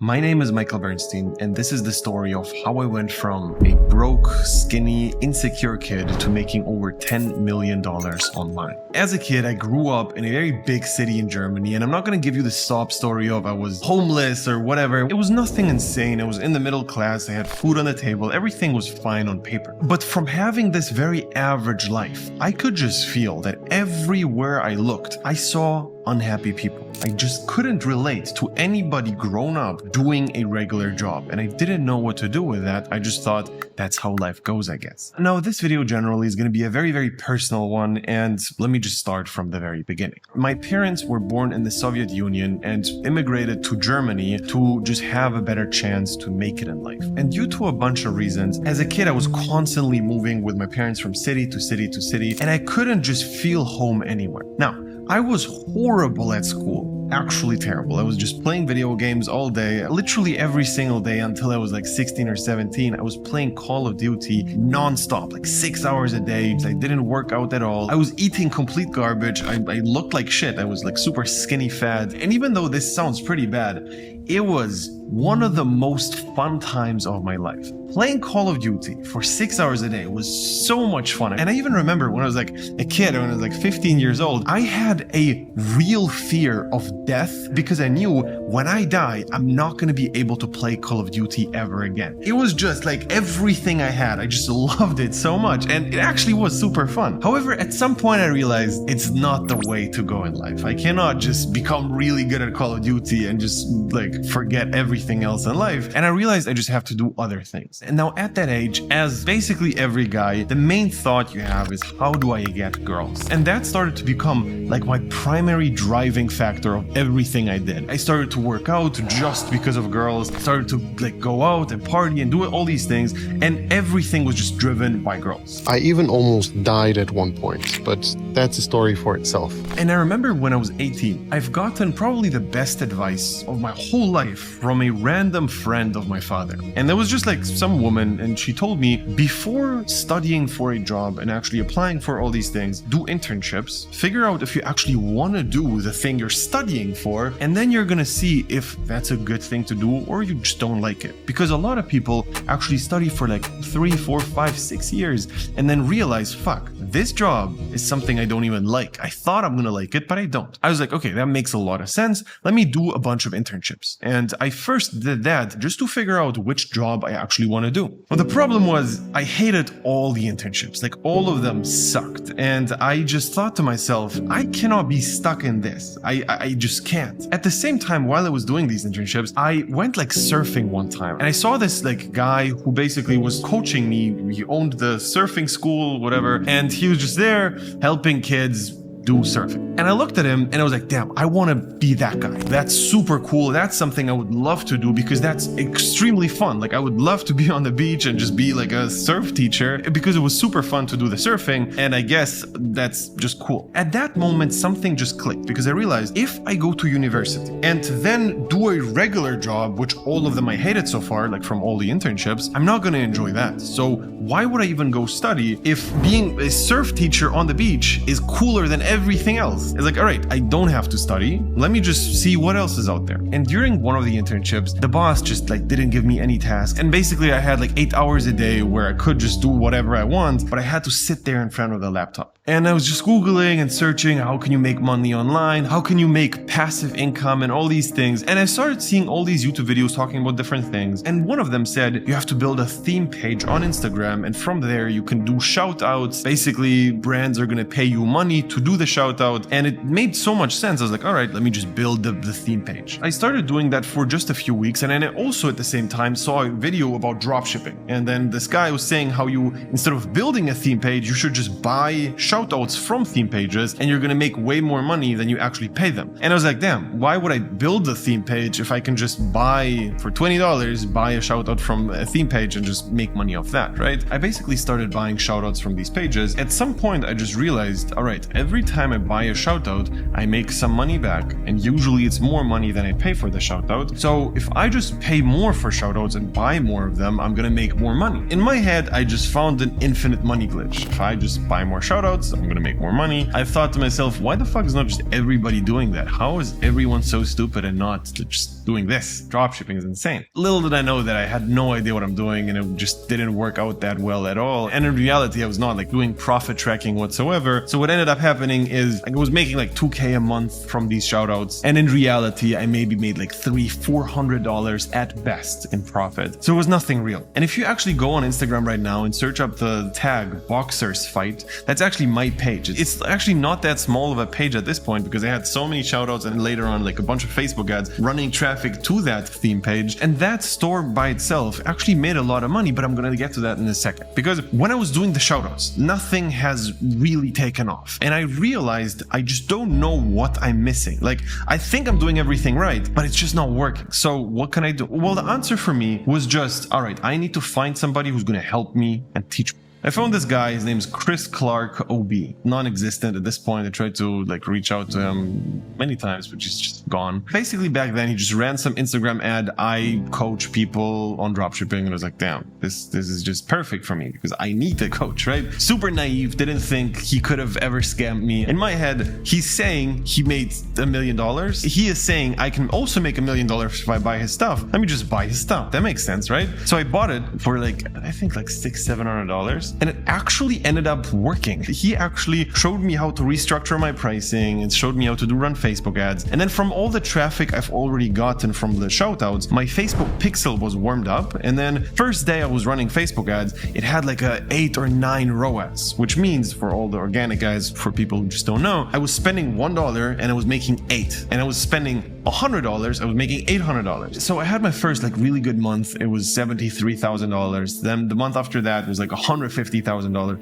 My name is Michael Bernstein, and this is the story of how I went from a broke, skinny, insecure kid to making over $10 million online. As a kid, I grew up in a very big city in Germany, and I'm not going to give you the sob story of I was homeless or whatever. It was nothing insane. I was in the middle class, I had food on the table, everything was fine on paper. But from having this very average life, I could just feel that everywhere I looked, I saw unhappy people. I just couldn't relate to anybody grown up doing a regular job, and I didn't know what to do with that. I just thought that's how life goes, I guess. Now, this video generally is going to be a very, very personal one, and let me just start from the very beginning. My parents were born in the Soviet Union and immigrated to Germany to just have a better chance to make it in life. And due to a bunch of reasons, as a kid, I was constantly moving with my parents from city to city to city, and I couldn't just feel home anywhere. Now, I was horrible at school, actually terrible. I was just playing video games all day, literally every single day until I was like 16 or 17. I was playing Call of Duty non-stop, like 6 hours a day. I didn't work out at all. I was eating complete garbage. I looked like shit. I was like super skinny fat. And even though this sounds pretty bad, it was one of the most fun times of my life. Playing Call of Duty for 6 hours a day was so much fun. And I even remember when I was like a kid, when I was like 15 years old, I had a real fear of death because I knew when I die, I'm not going to be able to play Call of Duty ever again. It was just like everything I had. I just loved it so much. And it actually was super fun. However, at some point I realized it's not the way to go in life. I cannot just become really good at Call of Duty and just like forget everything else in life. And I realized I just have to do other things. And now at that age, as basically every guy, the main thought you have is, how do I get girls? And that started to become like my primary driving factor of everything I did. I started to work out just because of girls, started to like go out and party and do all these things, and everything was just driven by girls. I even almost died at one point, but that's a story for itself. And I remember when I was 18, I've gotten probably the best advice of my whole life from a random friend of my father. And there was just like some woman, and she told me, before studying for a job and actually applying for all these things, do internships, figure out if you actually want to do the thing you're studying for, and then you're gonna see if that's a good thing to do or you just don't like it. Because a lot of people actually study for like 3, 4, 5, 6 years and then realize, fuck, this job is something I don't even like. I thought I'm gonna like it, but I don't. I was like, okay, that makes a lot of sense. Let me do a bunch of internships. And I first did that just to figure out which job I actually want to do. But the problem was I hated all the internships, like all of them sucked. And I just thought to myself, I cannot be stuck in this. I just can't. At the same time, while I was doing these internships, I went like surfing one time, and I saw this like guy who basically was coaching me. He owned the surfing school, whatever, and he was just there helping kids do surfing. And I looked at him and I was like, damn, I want to be that guy. That's super cool. That's something I would love to do because that's extremely fun. Like I would love to be on the beach and just be like a surf teacher because it was super fun to do the surfing. And I guess that's just cool. At that moment, something just clicked because I realized if I go to university and then do a regular job, which all of them I hated so far, like from all the internships, I'm not going to enjoy that. So why would I even go study if being a surf teacher on the beach is cooler than everything else? It's like, all right, I don't have to study. Let me just see what else is out there. And during one of the internships, the boss just like didn't give me any tasks. And basically I had like 8 hours a day where I could just do whatever I want, but I had to sit there in front of the laptop. And I was just Googling and searching, how can you make money online? How can you make passive income and all these things? And I started seeing all these YouTube videos talking about different things. And one of them said, you have to build a theme page on Instagram. And from there, you can do shout outs. Basically, brands are going to pay you money to do the shout out. And it made so much sense. I was like, all right, let me just build the theme page. I started doing that for just a few weeks. And then I also at the same time saw a video about dropshipping. And then this guy was saying how you, instead of building a theme page, you should just buy shoutouts from theme pages and you're going to make way more money than you actually pay them. And I was like, damn, why would I build the theme page if I can just buy for $20, buy a shoutout from a theme page and just make money off that, right? I basically started buying shoutouts from these pages. At some point, I just realized, all right, every time I buy a shoutout, I make some money back, and usually it's more money than I pay for the shoutout. So if I just pay more for shoutouts and buy more of them, I'm going to make more money. In my head, I just found an infinite money glitch. If I just buy more shoutouts, shoutouts, I'm gonna make more money. I thought to myself, why the fuck is not just everybody doing that? How is everyone so stupid and not just doing this? Dropshipping is insane. Little did I know that I had no idea what I'm doing, and it just didn't work out that well at all. And in reality, I was not like doing profit tracking whatsoever. So what ended up happening is I was making like $2,000 a month from these shoutouts, and in reality, I maybe made like $300-400 at best in profit. So it was nothing real. And if you actually go on Instagram right now and search up the tag Boxers Fight, that's actually my page. It's actually not that small of a page at this point because I had so many shoutouts and later on like a bunch of Facebook ads running traffic to that theme page. And that store by itself actually made a lot of money, but I'm going to get to that in a second. Because when I was doing the shoutouts, nothing has really taken off. And I realized I just don't know what I'm missing. Like, I think I'm doing everything right, but it's just not working. So what can I do? Well, the answer for me was just, all right, I need to find somebody who's going to help me and teach me. I found this guy, his name's Chris Clark OB, non-existent at this point. I tried to like reach out to him many times, but he's just gone. Basically back then he just ran some Instagram ad, I coach people on dropshipping, and I was like, damn, this is just perfect for me because I need a coach, right? Super naive, didn't think he could have ever scammed me. In my head, he's saying he made $1 million. He is saying I can also make $1 million if I buy his stuff. Let me just buy his stuff. That makes sense, right? So I bought it for like, I think like $600-700. And it actually ended up working. He actually showed me how to restructure my pricing and showed me how to run Facebook ads. And then from all the traffic I've already gotten from the shoutouts, my Facebook pixel was warmed up. And then first day I was running Facebook ads, it had like a 8 or 9 ROAS, which means for all the organic guys, for people who just don't know, I was spending $1 and I was making 8. And I was spending $100, I was making $800. So I had my first like really good month. It was $73,000. Then the month after that was like $150,000.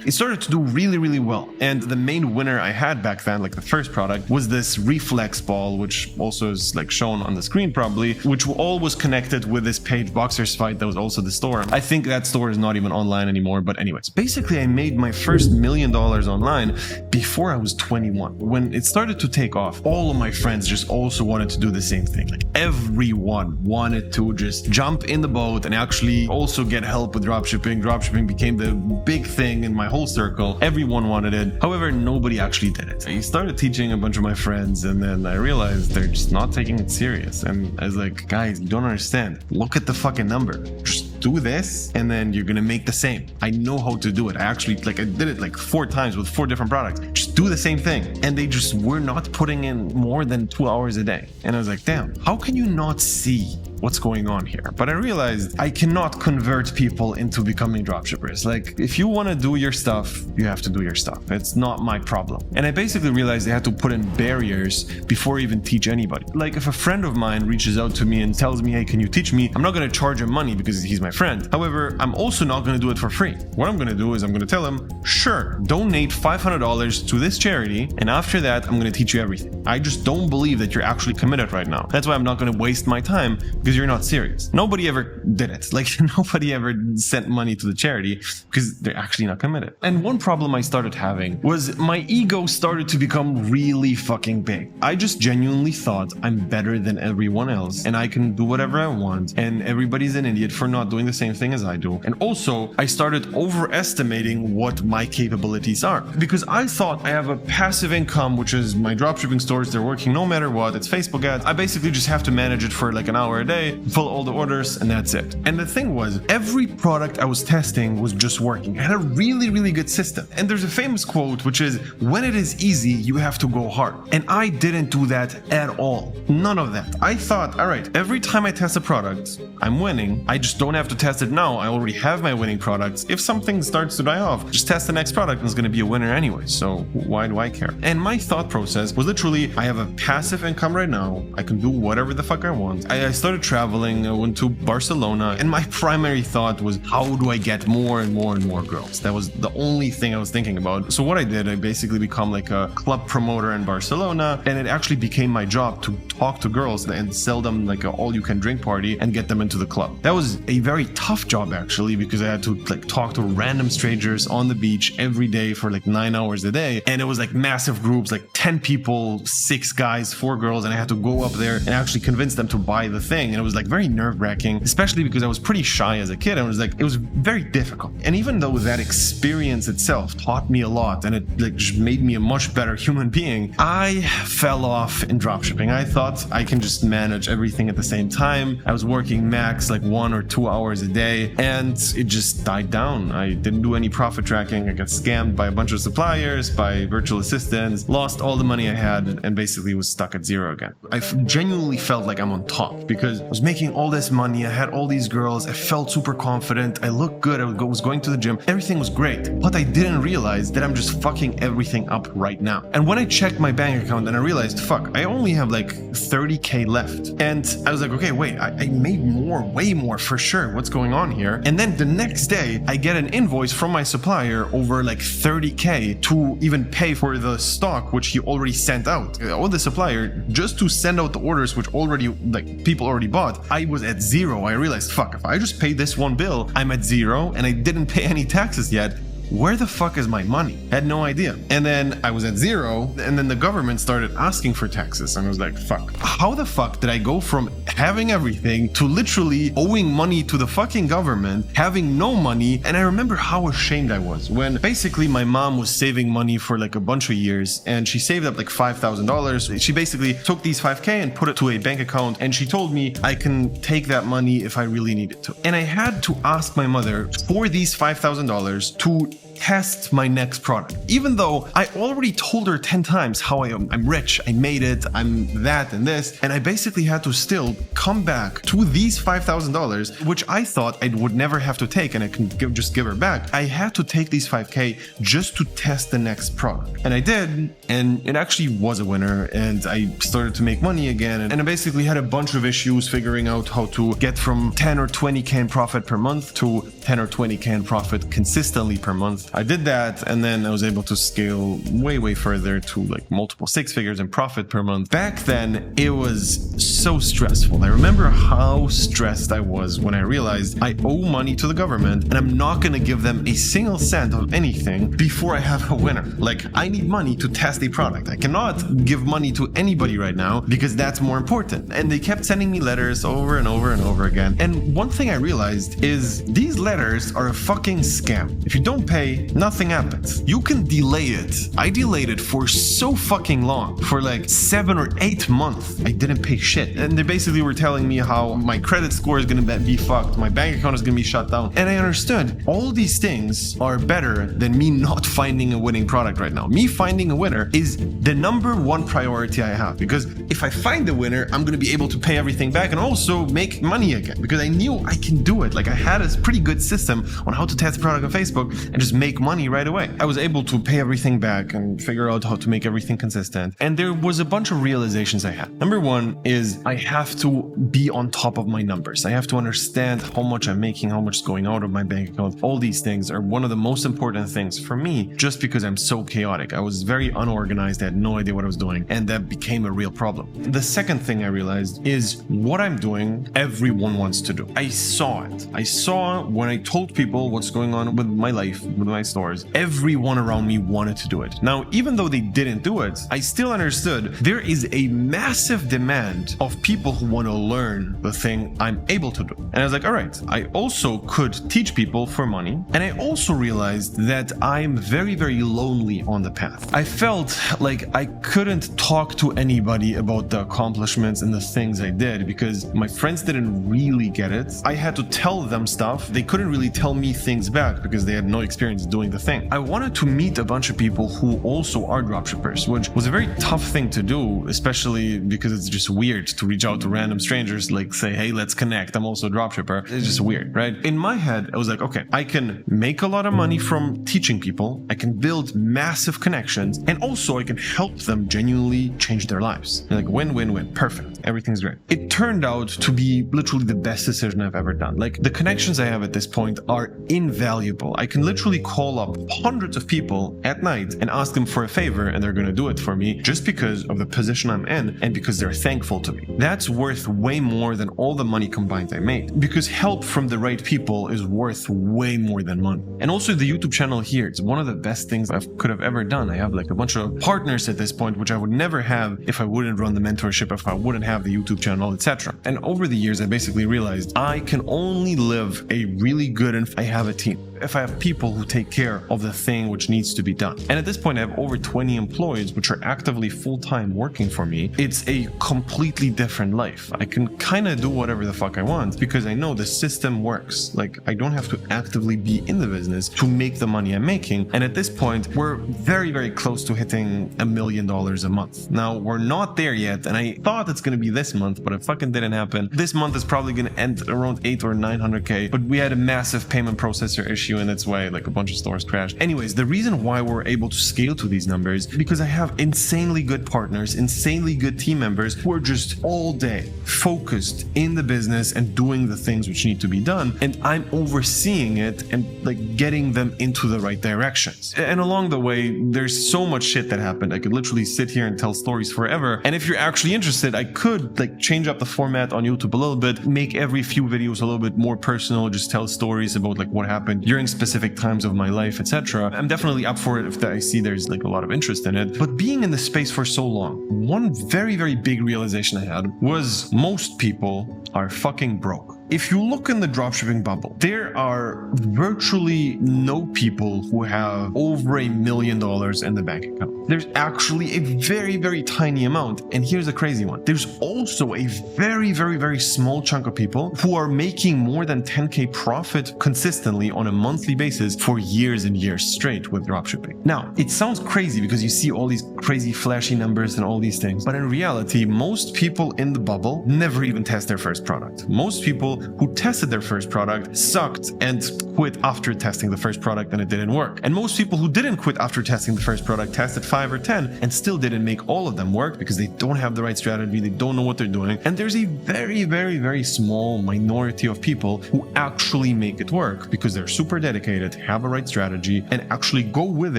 It started to do really, really well. And the main winner I had back then, like the first product, was this reflex ball, which also is like shown on the screen probably, which all was connected with this page Boxers Fight that was also the store. I think that store is not even online anymore, but anyways, basically I made my first $1 million online before I was 21. When it started to take off, all of my friends just also wanted to do the same thing. Like everyone wanted to just jump in the boat and actually also get help with dropshipping. Dropshipping became the big thing in my whole circle. Everyone wanted it. However, nobody actually did it. I started teaching a bunch of my friends, and then I realized they're just not taking it serious. And I was like, guys, you don't understand. Look at the fucking number. Just do this, and then you're gonna make the same. I know how to do it. I did it like 4 times with 4 different products. Just do the same thing. And they just were not putting in more than 2 hours a day. And I was like, damn, how can you not see what's going on here? But I realized I cannot convert people into becoming dropshippers. Like, if you want to do your stuff, you have to do your stuff. It's not my problem. And I basically realized I had to put in barriers before I even teach anybody. Like, if a friend of mine reaches out to me and tells me, hey, can you teach me? I'm not going to charge him money because he's my friend. However, I'm also not going to do it for free. What I'm going to do is I'm going to tell him, sure, donate $500 to this charity, and after that, I'm going to teach you everything. I just don't believe that you're actually committed right now. That's why I'm not going to waste my time, because you're not serious. Nobody ever did it. Like, nobody ever sent money to the charity because they're actually not committed. And one problem I started having was my ego started to become really fucking big. I just genuinely thought I'm better than everyone else and I can do whatever I want, and everybody's an idiot for not doing the same thing as I do. And also, I started overestimating what my capabilities are, because I thought I have a passive income, which is my dropshipping stores. They're working no matter what. It's Facebook ads. I basically just have to manage it for like an hour a day, fill all the orders, and that's it. And the thing was, every product I was testing was just working. I had a really, really good system. And there's a famous quote, which is, when it is easy, you have to go hard. And I didn't do that at all. None of that. I thought, all right, every time I test a product, I'm winning. I just don't have to test it now. I already have my winning products. If something starts to die off, just test the next product and it's going to be a winner anyway. So why do I care? And my thought process was literally, I have a passive income right now. I can do whatever the fuck I want. I started traveling. I went to Barcelona, and my primary thought was, how do I get more and more and more girls? That was the only thing I was thinking about. So what I did, I basically become like a club promoter in Barcelona, and it actually became my job to talk to girls and sell them like an all-you-can-drink party and get them into the club. That was a very tough job actually, because I had to like talk to random strangers on the beach every day for like 9 hours a day, and it was like massive groups, like 10 people, 6 guys, 4 girls, and I had to go up there and actually convince them to buy the thing. and it was like very nerve-wracking, especially because I was pretty shy as a kid. And it was very difficult. And even though that experience itself taught me a lot and it like just made me a much better human being, I fell off in dropshipping. I thought I can just manage everything at the same time. I was working max like 1 or 2 hours a day, and it just died down. I didn't do any profit tracking. I got scammed by a bunch of suppliers, by virtual assistants, lost all the money I had, and basically was stuck at zero again. I genuinely felt like I'm on top because I was making all this money. I had all these girls. I felt super confident. I looked good. I was going to the gym. Everything was great. But I didn't realize that I'm just fucking everything up right now. And when I checked my bank account and I realized, fuck, I only have like 30K left. And I was like, okay, wait, I made more, way more for sure. What's going on here? And then the next day, I get an invoice from my supplier over like 30K to even pay for the stock, which he already sent out. All the supplier, just to send out the orders, which already, like, people already bought, I was at zero. I realized, fuck, if I just pay this one bill, I'm at zero and I didn't pay any taxes yet. Where the fuck is my money? I had no idea. And then I was at zero, and then the government started asking for taxes, and I was like, fuck. How the fuck did I go from having everything to literally owing money to the fucking government, having no money? And I remember how ashamed I was when basically my mom was saving money for like a bunch of years, and she saved up like $5,000. She basically took these 5K and put it to a bank account, and she told me I can take that money if I really needed to. And I had to ask my mother for these $5,000 to test my next product, even though I already told her 10 times how I'm rich, I made it, I'm that and this, and I basically had to still come back to these $5,000, which I thought I would never have to take and I can just give her back. I had to take these 5K just to test the next product, and I did, and it actually was a winner, and I started to make money again, and I basically had a bunch of issues figuring out how to get from 10 or 20K in profit per month to 10 or 20K in profit consistently per month. I did that, and then I was able to scale way further to like multiple 6 figures in profit per month. Back then, it was so stressful. I remember how stressed I was when I realized I owe money to the government and I'm not gonna give them a single cent of anything before I have a winner. Like, I need money to test a product. I cannot give money to anybody right now because that's more important. And they kept sending me letters over and over and over again. And one thing I realized is these letters are a fucking scam. If you don't pay, nothing happens. You can delay it. I delayed it for so fucking long. For like 7 or 8 months, I didn't pay shit. And they basically were telling me how my credit score is gonna be fucked, my bank account is gonna be shut down. And I understood all these things are better than me not finding a winning product right now. Me finding a winner is the number one priority I have, because if I find a winner, I'm gonna be able to pay everything back and also make money again, because I knew I can do it. Like, I had a pretty good system on how to test a product on Facebook and just make money right away. I was able to pay everything back and figure out how to make everything consistent. And there was a bunch of realizations I had. Number one is I have to be on top of my numbers. I have to understand how much I'm making, how much is going out of my bank account. All these things are one of the most important things for me, just because I'm so chaotic. I was very unorganized. I had no idea what I was doing, and that became a real problem. The second thing I realized is what I'm doing, everyone wants to do. I saw it. I saw when I told people what's going on with my life, with my stores, everyone around me wanted to do it. Now, even though they didn't do it, I still understood there is a massive demand of people who want to learn the thing I'm able to do. And I was like, all right, I also could teach people for money. And I also realized that I'm very lonely on the path. I felt like I couldn't talk to anybody about the accomplishments and the things I did because my friends didn't really get it. I had to tell them stuff. They couldn't really tell me things back because they had no experience doing the thing. I wanted to meet a bunch of people who also are dropshippers, which was a very tough thing to do, especially because it's just weird to reach out to random strangers, like say, hey, let's connect. I'm also a dropshipper. It's just weird, right? In my head, I was like, okay, I can make a lot of money from teaching people. I can build massive connections, and also I can help them genuinely change their lives. Like win. Perfect. Everything's great. It turned out to be literally the best decision I've ever done. Like, the connections I have at this point are invaluable. I can literally call up hundreds of people at night and ask them for a favor, and they're going to do it for me just because of the position I'm in and because they're thankful to me. me. That's worth way more than all the money combined I made, because help from the right people is worth way more than money. And also the YouTube channel here, it's one of the best things I could have ever done. I have like a bunch of partners at this point, which I would never have if I wouldn't run the mentorship, if I wouldn't have the YouTube channel, etc. And over the years, I basically realized I can only live a really good and I have a team. If I have people who take care of the thing which needs to be done. And at this point, I have over 20 employees which are actively full-time working for me. It's a completely different life. I can kind of do whatever the fuck I want because I know the system works. Like, I don't have to actively be in the business to make the money I'm making. And at this point, we're very, very close to hitting $1 million a month. Now, we're not there yet, and I thought it's going to be this month, but it fucking didn't happen. This month is probably going to end around 8 or 900K, but we had a massive payment processor issue in its way, like a bunch of stores crashed. Anyways, the reason why we're able to scale to these numbers is because I have insanely good partners, insanely good team members who are just all day focused in the business and doing the things which need to be done, and I'm overseeing it and like getting them into the right directions. And along the way, there's so much shit that happened. I could literally sit here and tell stories forever. And if you're actually interested, I could like change up the format on YouTube a little bit, make every few videos a little bit more personal, just tell stories about like what happened during specific times of my life, etc. I'm definitely up for it if I see there's like a lot of interest in it. But being in the space for so long, one very, very big realization I had was most people are fucking broke. If you look in the dropshipping bubble, there are virtually no people who have over $1 million in the bank account. There's actually a very, very tiny amount. And here's a crazy one. There's also a very, very, very small chunk of people who are making more than 10K profit consistently on a monthly basis for years and years straight with dropshipping. Now, it sounds crazy because you see all these crazy flashy numbers and all these things. But in reality, most people in the bubble never even test their first product. Most people who tested their first product sucked and quit after testing the first product and it didn't work. And most people who didn't quit after testing the first product tested 5 or 10 and still didn't make all of them work because they don't have the right strategy, they don't know what they're doing. And there's a very, very, very small minority of people who actually make it work because they're super dedicated, have a right strategy, and actually go with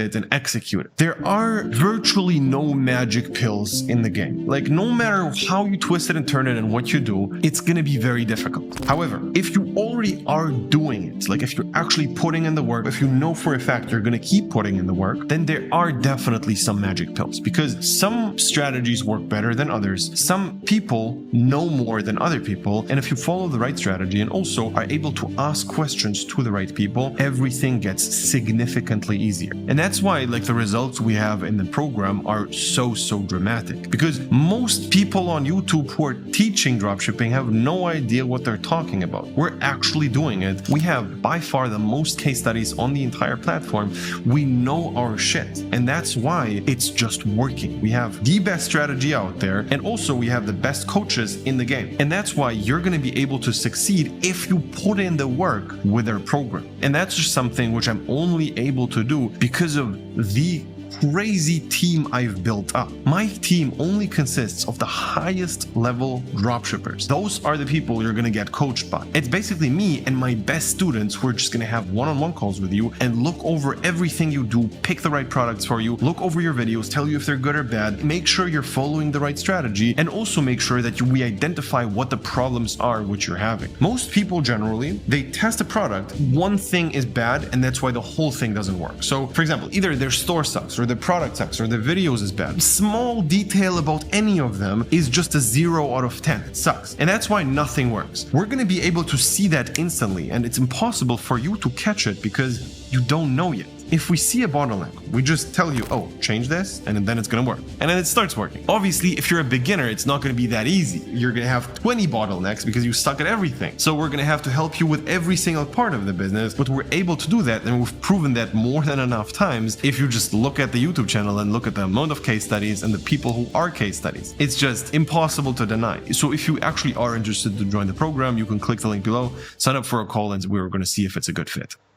it and execute it. There are virtually no magic pills in the game. Like, no matter how you twist it and turn it and what you do, it's gonna be very difficult. However, if you already are doing it, like if you're actually putting in the work, if you know for a fact you're going to keep putting in the work, then there are definitely some magic pills because some strategies work better than others. Some people know more than other people. And if you follow the right strategy and also are able to ask questions to the right people, everything gets significantly easier. And that's why like the results we have in the program are so dramatic, because most people on YouTube who are teaching dropshipping have no idea what they're talking about. We're actually doing it. We have by far the most case studies on the entire platform. We know our shit, and that's why it's just working. We have the best strategy out there, and also we have the best coaches in the game. And that's why you're going to be able to succeed if you put in the work with our program. And that's just something which I'm only able to do because of the crazy team I've built up. My team only consists of the highest level dropshippers. Those are the people you're going to get coached by. It's basically me and my best students who are just going to have one-on-one calls with you and look over everything you do, pick the right products for you, look over your videos, tell you if they're good or bad, make sure you're following the right strategy, and also make sure that we identify what the problems are which you're having. Most people generally, they test a product, one thing is bad, and that's why the whole thing doesn't work. So for example, either their store sucks, or the product sucks, or the videos is bad. Small detail about any of them is just a 0 out of 10. It sucks. And that's why nothing works. We're going to be able to see that instantly, and it's impossible for you to catch it because you don't know yet. If we see a bottleneck, we just tell you, oh, change this, and then it's going to work. And then it starts working. Obviously, if you're a beginner, it's not going to be that easy. You're going to have 20 bottlenecks because you suck at everything. So we're going to have to help you with every single part of the business, but we're able to do that, and we've proven that more than enough times if you just look at the YouTube channel and look at the amount of case studies and the people who are case studies. It's just impossible to deny. So if you actually are interested to join the program, you can click the link below, sign up for a call, and we're going to see if it's a good fit.